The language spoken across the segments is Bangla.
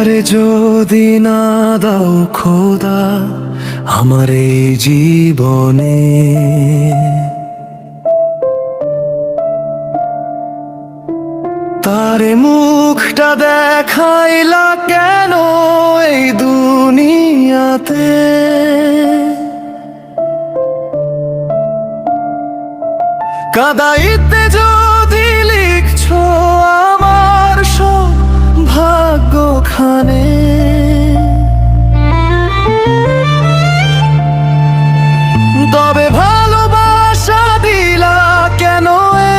তারে যদি না দাও খোদা আমার এই জীবনে, তারে মুখটা দেখাইলা কেন এই দুনিয়াতে? কাদাইতে যদি লিখছো আমার সব ভাগ্যখানে, তবে ভালোবাসা দিলা কেন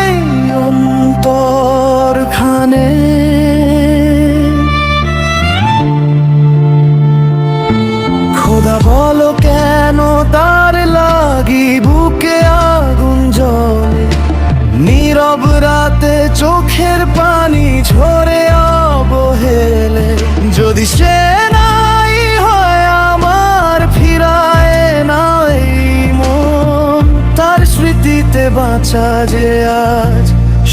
এই অন্তরখানে? খোদা বলো কেন তার লাগি বুকে আগুন জ্বলে, নীরব রাতে চোখের পানি ঝরে অবহেলে। যদি সে নাই হয় আমার, ফিরায় নাই মন তার স্মৃতিতে বাঁচা যে আজ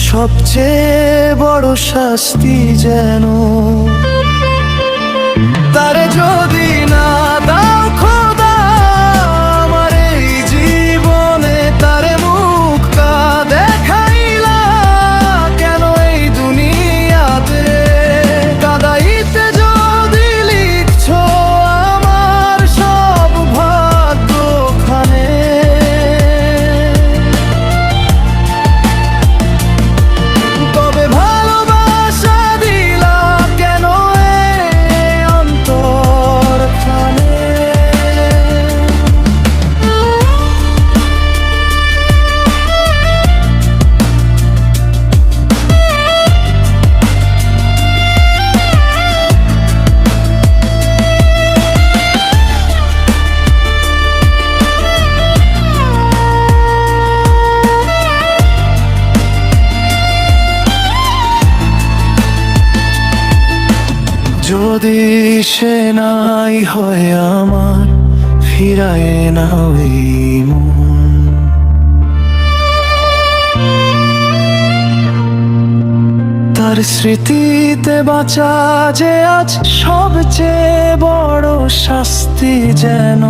সবচেয়ে বড় শাস্তি যেন। তারে যদি না দাও খোদা আমার এই জীবনে, তারে মুখটা দেখাইলা কেন এই দুনিয়াতে? কাদাইতে যদি লিখছো আমার সব ভাগ্যখানে, তবে ভালোবাসা দিলা কেন এই অন্তরখানে? যদি সে নাই হয় আমার, ফিরায় নাও এই মন তার স্মৃতিতে বাঁচা যে আজ সবচেয়ে বড় শাস্তি যেন।